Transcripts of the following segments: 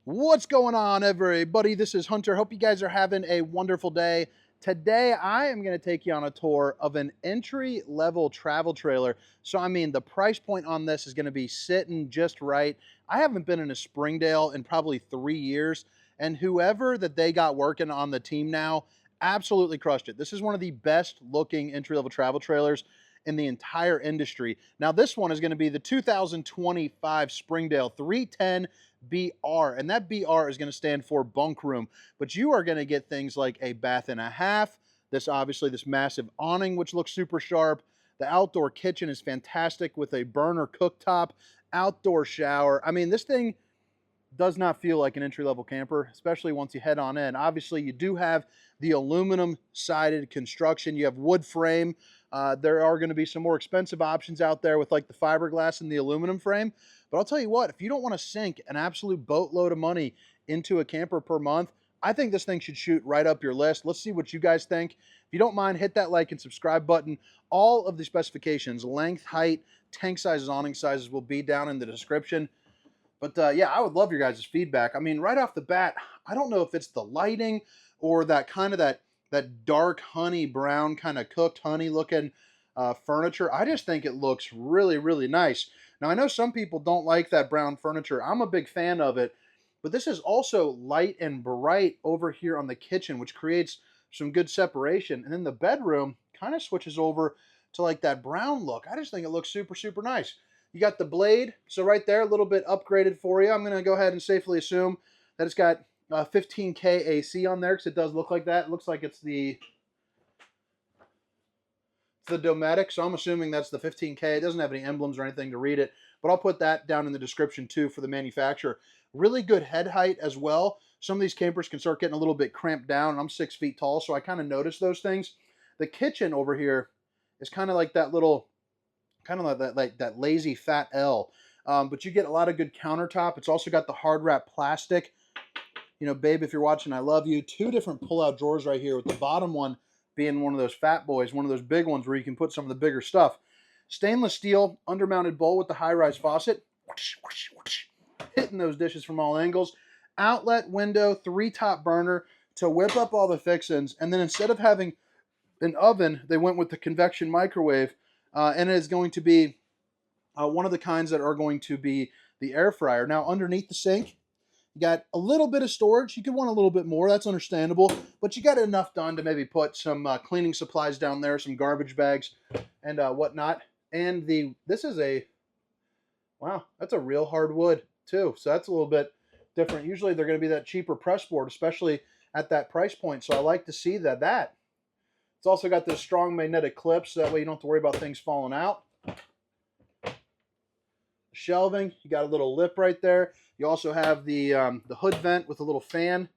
What's going on, everybody? This is Hunter. Hope you guys are having a wonderful day. Today, I am going to take you on a tour of an entry-level travel trailer. So, I mean, the price point on this is going to be sitting just right. I haven't been in a Springdale in probably 3 years, and whoever that they got working on the team now absolutely crushed it. This is one of the best-looking entry-level travel trailers in the entire industry. Now, this one is going to be the 2025 Springdale 310BR, and that BR is going to stand for Bunkroom. But you are going to get things like a bath and a half, this massive awning, which looks super sharp. The outdoor kitchen is fantastic with a burner cooktop, outdoor shower. I mean, this thing does not feel like an entry-level camper, especially once you head on in. Obviously, you do have the aluminum-sided construction. You have wood frame. There are going to be some more expensive options out there with like the fiberglass and the aluminum frame. But I'll tell you what, if you don't want to sink an absolute boatload of money into a camper per month, I think this thing should shoot right up your list. Let's see what you guys think. If you don't mind, hit that like and subscribe button. All of the specifications, length, height, tank sizes, awning sizes will be down in the description. But yeah, I would love your guys' feedback. I mean, right off the bat, I don't know if it's the lighting or that kind of that dark honey brown kind of cooked honey looking furniture. I just think it looks really, really nice. Now, I know some people don't like that brown furniture. I'm a big fan of it, but this is also light and bright over here on the kitchen, which creates some good separation. And then the bedroom kind of switches over to like that brown look. I just think it looks super, super nice. You got the blade, so right there, a little bit upgraded for you. I'm going to go ahead and safely assume that it's got 15K AC on there, because it does look like that. It looks like it's the Dometic, so I'm assuming that's the 15K. It doesn't have any emblems or anything to read it, but I'll put that down in the description too for the manufacturer. Really good head height as well. Some of these campers can start getting a little bit cramped down, and I'm 6 feet tall, so I kind of notice those things. The kitchen over here is kind of like that little, kind of like that lazy fat L. But you get a lot of good countertop. It's also got the hard wrap plastic. You know, babe, if you're watching, I love you. 2 different pull-out drawers right here, with the bottom one being one of those fat boys, one of those big ones where you can put some of the bigger stuff. Stainless steel undermounted bowl with the high-rise faucet. Whoosh, whoosh, whoosh. Hitting those dishes from all angles. Outlet window, 3-top burner to whip up all the fixins. And then instead of having an oven, they went with the convection microwave. And it is going to be one of the kinds that are going to be the air fryer. Now, underneath the sink, you got a little bit of storage. You could want a little bit more. That's understandable. But you got enough done to maybe put some cleaning supplies down there, some garbage bags, and whatnot. And this is wow, that's a real hardwood too. So that's a little bit different. Usually they're going to be that cheaper press board, especially at that price point. So I like to see that. It's also got those strong magnetic clips, so that way you don't have to worry about things falling out. Shelving, you got a little lip right there. You also have the hood vent with a little fan,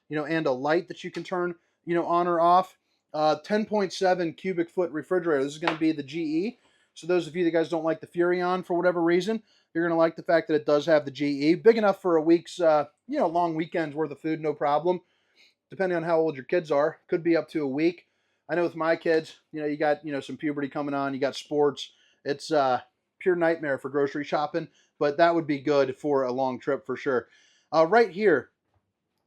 and a light that you can turn, on or off. 10.7 cubic foot refrigerator. This is going to be the GE. So those of you that guys don't like the Furrion for whatever reason, you're going to like the fact that it does have the GE. Big enough for a week's, long weekend's worth of food, no problem. Depending on how old your kids are, could be up to a week. I know with my kids, you got, some puberty coming on, you got sports. It's pure nightmare for grocery shopping, but that would be good for a long trip for sure. Right here,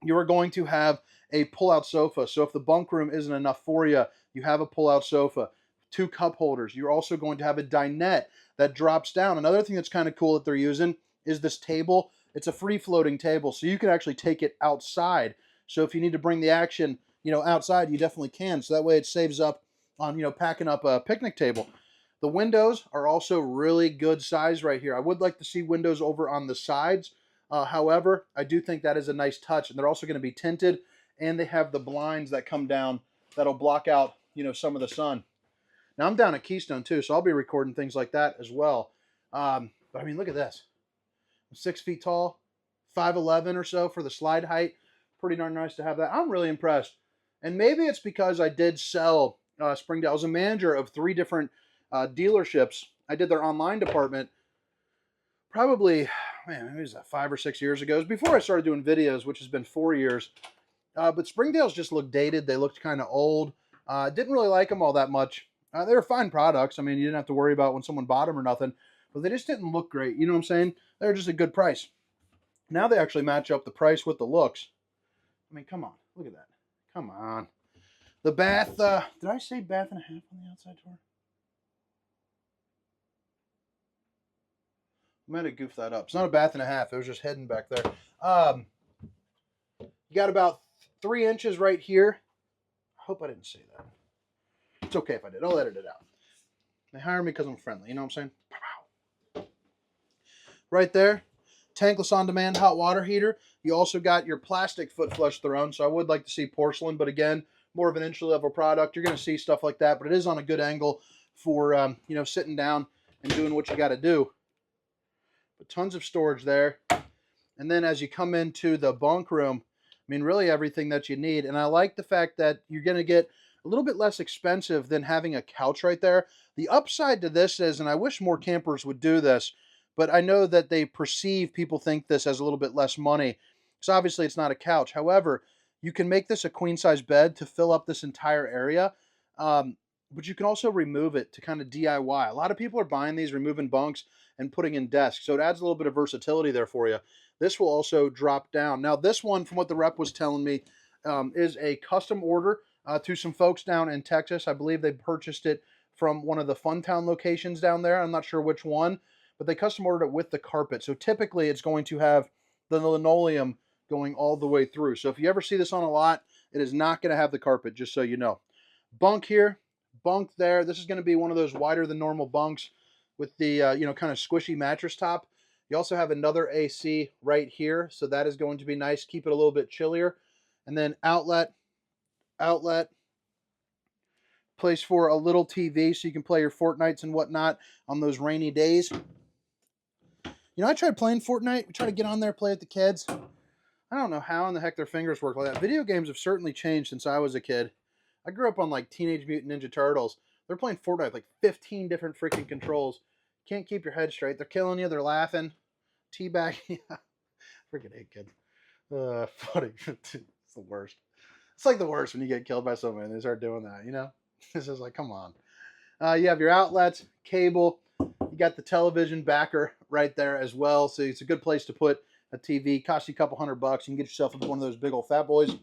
you are going to have a pull-out sofa. So if the bunk room isn't enough for you, you have a pull-out sofa. 2 cup holders. You're also going to have a dinette that drops down. Another thing that's kind of cool that they're using is this table. It's a free-floating table, so you can actually take it outside. So if you need to bring the action, outside, you definitely can. So that way it saves up on, packing up a picnic table. The windows are also really good size right here. I would like to see windows over on the sides. However, I do think that is a nice touch. And they're also going to be tinted. And they have the blinds that come down that'll block out, some of the sun. Now, I'm down at Keystone, too, so I'll be recording things like that as well. But, I mean, look at this. I'm 6 feet tall, 5'11" or so for the slide height. Pretty darn nice to have that. I'm really impressed. And maybe it's because I did sell Springdale. I was a manager of 3 different dealerships. I did their online department probably, maybe it was 5 or 6 years ago. It was before I started doing videos, which has been 4 years. But Springdale's just looked dated. They looked kind of old. Didn't really like them all that much. They were fine products. I mean, you didn't have to worry about when someone bought them or nothing. But they just didn't look great. You know what I'm saying? They were just a good price. Now they actually match up the price with the looks. I mean, come on. Look at that. Come on. The bath, did I say bath and a half on the outside door? I might have goofed that up. It's not a bath and a half. It was just hidden back there. You got about 3 inches right here. I hope I didn't say that. It's okay if I did. I'll edit it out. They hire me because I'm friendly. You know what I'm saying? Right there. Tankless on-demand hot water heater. You also got your plastic foot flush throne. So I would like to see porcelain, but again, more of an entry-level product. You're going to see stuff like that, but it is on a good angle for, you know, sitting down and doing what you got to do. But tons of storage there. And then as you come into the bunk room, I mean, really everything that you need. And I like the fact that you're going to get a little bit less expensive than having a couch right there. The upside to this is, and I wish more campers would do this, but I know that they perceive, people think this as a little bit less money. So obviously it's not a couch. However, you can make this a queen size bed to fill up this entire area. But you can also remove it to kind of DIY. A lot of people are buying these, removing bunks and putting in desks. So it adds a little bit of versatility there for you. This will also drop down. Now this one, from what the rep was telling me, is a custom order to some folks down in Texas. I believe they purchased it from one of the Funtown locations down there. I'm not sure which one, but they custom ordered it with the carpet. So typically it's going to have the linoleum going all the way through. So if you ever see this on a lot, it is not going to have the carpet, just so you know. Bunk here, bunk there. This is going to be one of those wider than normal bunks with the, you know, kind of squishy mattress top. You also have another AC right here, so that is going to be nice. Keep it a little bit chillier. And then outlet, place for a little TV so you can play your Fortnites and whatnot on those rainy days. You know, I tried playing Fortnite. We tried to get on there, play with the kids. I don't know how in the heck their fingers work like that. Video games have certainly changed since I was a kid. I grew up on like Teenage Mutant Ninja Turtles. They're playing Fortnite with like 15 different freaking controls. Can't keep your head straight. They're killing you. They're laughing. Teabagging. Freaking A, kid. Funny. It's the worst. It's like the worst when you get killed by somebody and they start doing that, you know? It's just like, come on. You have your outlets, cable. You got the television backer right there as well. So it's a good place to put a TV. Costs you a couple $100. You can get yourself one of those big old fat boys. And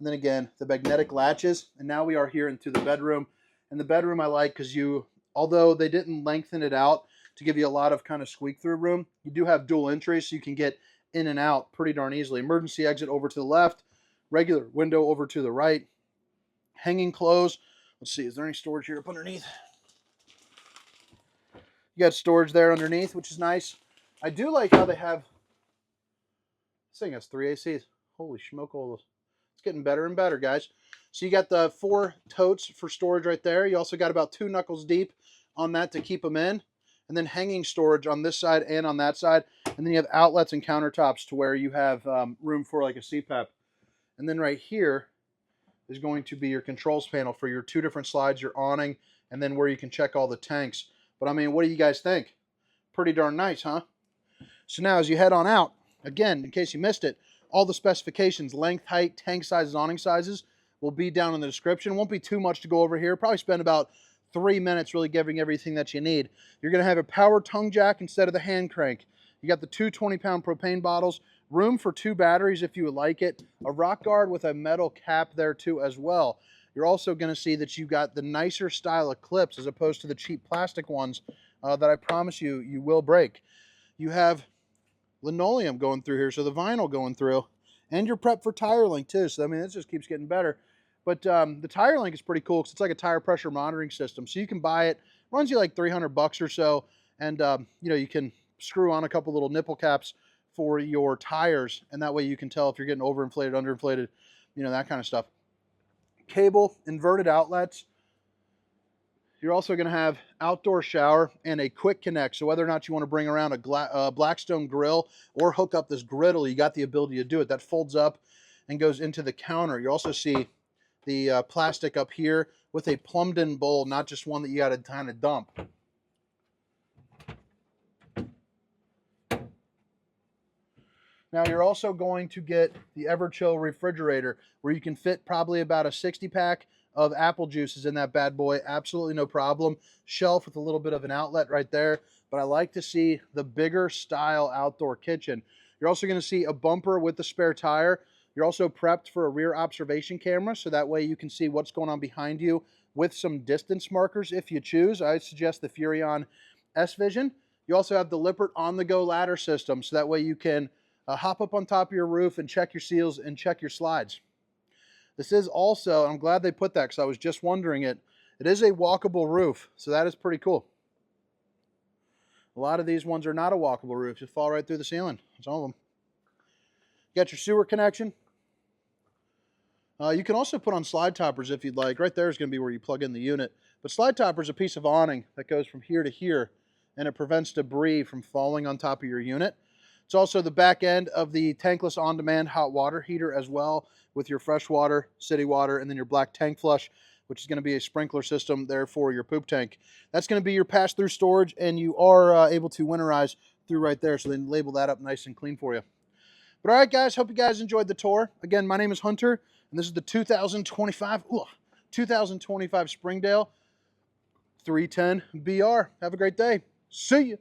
then again, the magnetic latches. And now we are here into the bedroom. And the bedroom I like because although they didn't lengthen it out to give you a lot of kind of squeak through room, you do have dual entries so you can get in and out pretty darn easily. Emergency exit over to the left, regular window over to the right, hanging clothes. Let's see, is there any storage here up underneath? You got storage there underneath, which is nice. I do like how they have, this thing has 3 ACs. Holy schmoke. It's getting better and better, guys. So you got the 4 totes for storage right there. You also got about 2 knuckles deep on that to keep them in. And then hanging storage on this side and on that side. And then you have outlets and countertops to where you have room for like a CPAP. And then right here is going to be your controls panel for your 2 different slides, your awning, and then where you can check all the tanks. But I mean, what do you guys think? Pretty darn nice, huh? So now as you head on out, again, in case you missed it, all the specifications, length, height, tank sizes, awning sizes, will be down in the description. Won't be too much to go over here. Probably spend about 3 minutes really giving everything that you need. You're going to have a power tongue jack instead of the hand crank. You got the 2 20-pound propane bottles, room for 2 batteries if you would like it, a rock guard with a metal cap there too as well. You're also going to see that you got the nicer style of clips as opposed to the cheap plastic ones that I promise you will break. You have linoleum going through here, so the vinyl going through, and you're prepped for tire link too. So I mean, this just keeps getting better. But the tire link is pretty cool because it's like a tire pressure monitoring system. So you can buy it, runs you like $300 or so, and you know, you can screw on a couple little nipple caps for your tires, and that way you can tell if you're getting overinflated, underinflated, you know, that kind of stuff. Cable, inverted outlets. You're also going to have outdoor shower and a quick connect. So whether or not you want to bring around a Blackstone grill or hook up this griddle, you got the ability to do it. That folds up and goes into the counter. You also see the plastic up here with a plumbed in bowl, not just one that you got to kind of dump. Now you're also going to get the Everchill refrigerator where you can fit probably about a 60-pack of apple juices in that bad boy. Absolutely no problem. Shelf with a little bit of an outlet right there. But I like to see the bigger style outdoor kitchen You're also going to see a bumper with the spare tire. You're also prepped for a rear observation camera, so that way you can see what's going on behind you with some distance markers if you choose. I suggest the Furrion S-Vision. You also have the Lippert on-the-go ladder system, so that way you can hop up on top of your roof and check your seals and check your slides. This is also, I'm glad they put that because I was just wondering it is a walkable roof, so that is pretty cool. A lot of these ones are not a walkable roof. You fall right through the ceiling. Some of them. You got your sewer connection. You can also put on slide toppers if you'd like. Right there is going to be where you plug in the unit. But slide topper is a piece of awning that goes from here to here, and it prevents debris from falling on top of your unit. It's also the back end of the tankless on-demand hot water heater as well, with your fresh water, city water, and then your black tank flush, which is going to be a sprinkler system there for your poop tank. That's going to be your pass-through storage, and you are able to winterize through right there, so then label that up nice and clean for you. But all right, guys, hope you guys enjoyed the tour. Again, my name is Hunter, and this is the 2025 Springdale 310BR. Have a great day. See you.